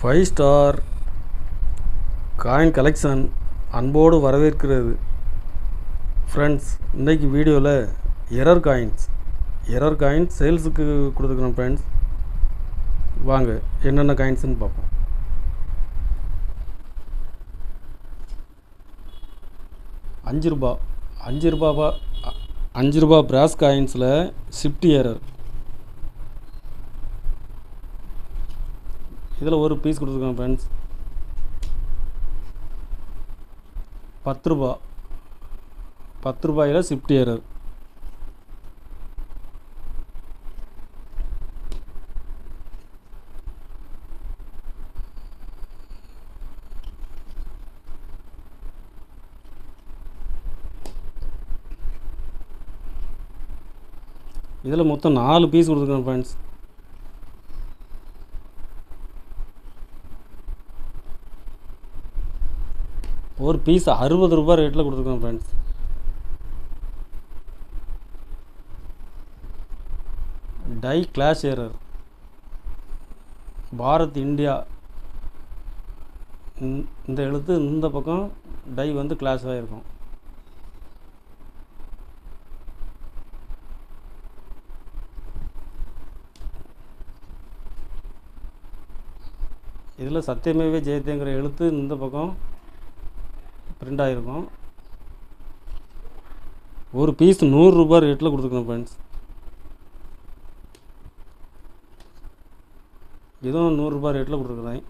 Five star coin collection அன்போடு வரவேற்கிறது. Friends, இன்றைக்கி வீடியோவில் எரர் காயின்ஸ் சேல்ஸுக்கு கொடுத்துருக்குறோம். ஃப்ரெண்ட்ஸ், வாங்க என்னென்ன காயின்ஸ்னு பார்ப்போம். அஞ்சு ரூபா பிராஸ் காயின்ஸில் ஷிஃப்ட் எரர். இதில் ஒரு பீஸ் கொடுத்துருக்கோம். ஃப்ரெண்ட்ஸ், 10 ரூபாயில் ஷிஃப்ட் எரர். இதில் மொத்தம் 4 பீஸ் கொடுத்துருக்கோம். ஃப்ரெண்ட்ஸ், ஒரு பீஸ் 60 ரூபா ரேட்டில் கொடுத்துருக்கோம். Friends, tie clash error. Bharat India இந்த எழுத்து இந்த பக்கம் டை வந்து கிளாஷ் ஆகிருக்கும். இதில் சத்தியமேவே ஜெயத்தேங்கிற எழுத்து இந்த பக்கம் பிரிண்ட் ஆகிருக்கும். ஒரு பீஸ் 100 ரூபா ரேட்டில் கொடுத்துருக்கோம். ஃப்ரெண்ட்ஸ், இதுவும் 100 ரூபா ரேட்டில் கொடுத்துருக்குறேன்.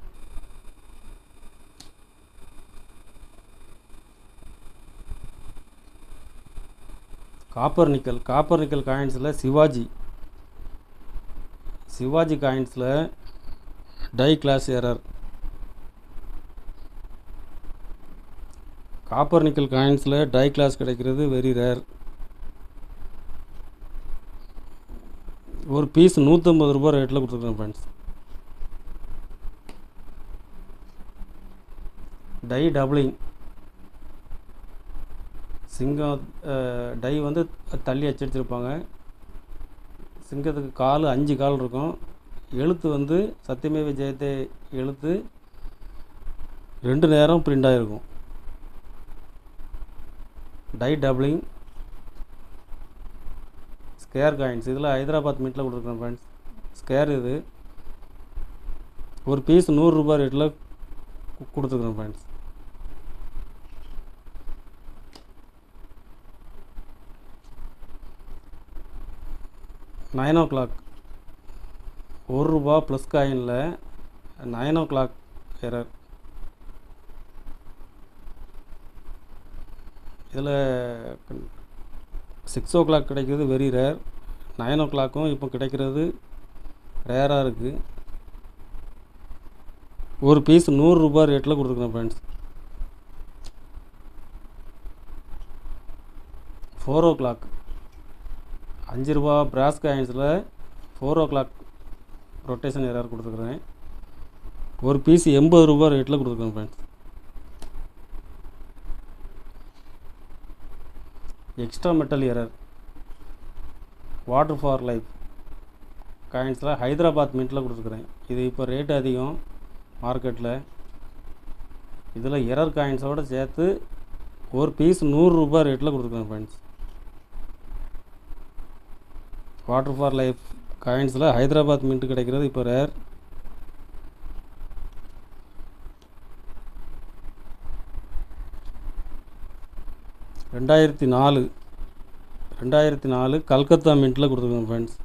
காப்பர் நிக்கல் காயின்ஸில் சிவாஜி காயின்ஸில் die clash error. Copper nickel காயின்ஸில் டை கிளாஸ் கிடைக்கிறது வெரி ரேர். ஒரு பீஸ் 150 ரூபா ரேட்டில் கொடுத்துருக்கேன். Friends, die doubling. சிங்கம் டை வந்து தள்ளி அச்சடிச்சிருப்பாங்க. சிங்கத்துக்கு 5 கால் இருக்கும். எழுத்து வந்து சத்தியமேவ ஜெயத்தே எழுத்து 2 நேரம் பிரிண்ட் ஆகிருக்கும். Tie doubling. ஸ்கேர் காயின்ஸ் இதில் ஹைதராபாத் மின்ட்டில் கொடுத்துருக்கேன். ஃப்ரெண்ட்ஸ், ஸ்கேர் இது ஒரு பீஸ் 100 ரூபா ரேட்டில் கொடுத்துருக்குறேன். ஃப்ரெண்ட்ஸ், நைன் ஓ கிளாக் 1 ரூபா ப்ளஸ் காயினில் 9 o'clock எரர். இதில் 6 o'clock கிடைக்கிறது வெரி ரேர். 9 o'clockம் இப்போ கிடைக்கிறது ரேராக இருக்குது. ஒரு பீஸ் 100 ரூபா ரேட்டில் கொடுத்துருக்குறேன். ஃப்ரெண்ட்ஸ், 4 o'clock 5 ரூபா பிராஸ் காயின்ஸில் 4 o'clock ரொட்டேஷன் எரர் கொடுத்துருக்குறேன். ஒரு பீஸ் 80 ரூபா ரேட்டில் கொடுத்துருக்கேன். Friends, extra metal error. Water for life காயின்ஸில் ஹைதராபாத் மின்ட்டில் கொடுத்துருக்குறேன். இது இப்போ ரேட்டு அதிகம் மார்க்கெட்டில். இதில் எரர் காயின்ஸோடு சேர்த்து ஒரு பீஸ் 100 ரூபா ரேட்டில் கொடுத்துருக்கேன். ஃப்ரெண்ட்ஸ், வாட்டர் ஃபார் லைஃப் காயின்ஸில் ஹைதராபாத் மின்ட்டு கிடைக்கிறது இப்போ ரேர். ரெண்டாயிரத்தி நாலு கல்கத்தா மின்ட்டில் கொடுத்துருக்கோம். Friends,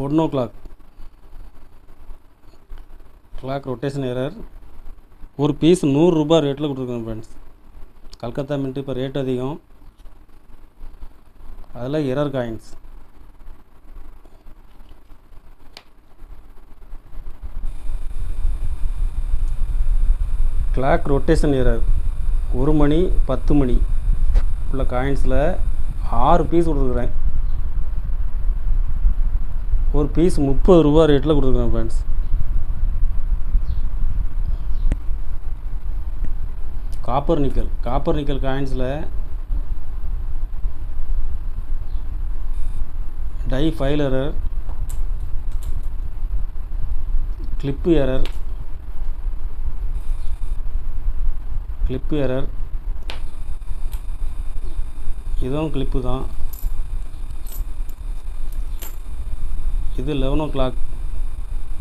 1 o'clock rotation error. ஒரு பீஸ் 100 ரூபா ரேட்டில் கொடுத்துருக்கோம். ஃப்ரெண்ட்ஸ், கல்கத்தா மின்ட்டு இப்போ ரேட் அதிகம். அதில் error coins. Clock rotation error. 1 மணி 10 மணி உள்ள காயின்ஸில் 6 பீஸ் கொடுத்துருக்குறேன். ஒரு பீஸ் 30 ரூபா ரேட்டில் கொடுத்துருக்குறேன். ஃப்ரெண்ட்ஸ், காப்பர் நிக்கல் காயின்ஸில் die file error. Clip error, இதுவும் கிளிப்பு தான். இது 11 o'clock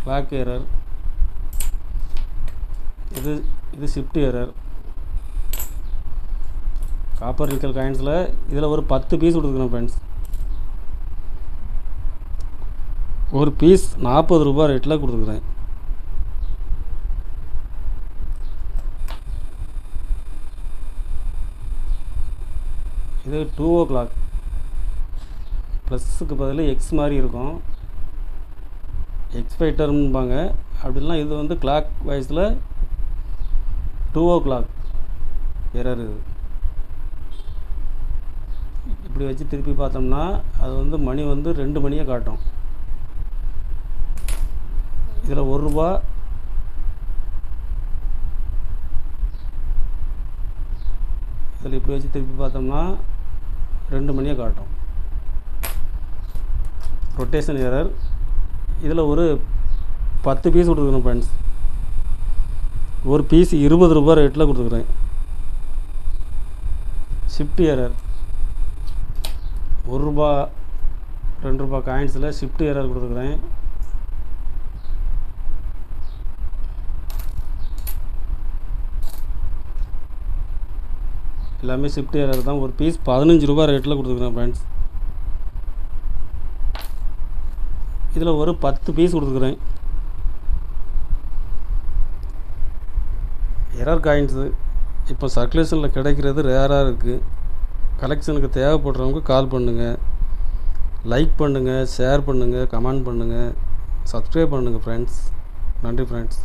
கிளாக் எரர். இது ஷிஃப்ட் எரர். காப்பர் நிக்கல் காயின்ஸில் இதில் ஒரு 10 பீஸ் கொடுத்துருக்கணும் ஃப்ரெண்ட்ஸ். ஒரு பீஸ் 40 ரூபா ரேட்டில் கொடுத்துருக்குறேன். இது 2 o'clock ப்ளஸ்ஸுக்கு பதில் எக்ஸ் மாதிரி இருக்கும், எக்ஸ் ஃபைட்டர்ம்பாங்க. அப்படிலாம் இது வந்து கிளாக் வைஸில் 2 o'clock எரர். இது இப்படி வச்சு திருப்பி பார்த்தோம்னா அது வந்து மணி வந்து 2 மணியை காட்டும். இதில் 1 ரூபா, இதில் இப்படி வச்சு திருப்பி பார்த்தோம்னா 2 மணியை காட்டும். Rotation error. இதில் ஒரு 10 பீஸ் கொடுத்துருக்கணும் ஃப்ரெண்ட்ஸ். ஒரு பீஸ் 20 ரூபா ரேட்டில் கொடுத்துருக்குறேன். Shift error. 1 ரூபா 2 ரூபா காயின்ஸில் ஷிஃப்ட் எரர் கொடுத்துருக்குறேன். எல்லாமே ஷிஃப்ட் எரர் தான். ஒரு பீஸ் 15 ரூபா ரேட்டில் கொடுத்துருக்குறேன் ஃப்ரெண்ட்ஸ். இதில் ஒரு 10 பீஸ் கொடுத்துருக்குறேன். எரர் காயின்ஸு இப்போ சர்க்குலேஷனில் கிடைக்கிறது ரேராக இருக்குது. கலெக்ஷனுக்கு தேவைப்படுறவங்க கால் பண்ணுங்கள், லைக் பண்ணுங்கள், ஷேர் பண்ணுங்கள், கமெண்ட் பண்ணுங்கள், சப்ஸ்கிரைப் பண்ணுங்கள் ஃப்ரெண்ட்ஸ். நன்றி ஃப்ரெண்ட்ஸ்.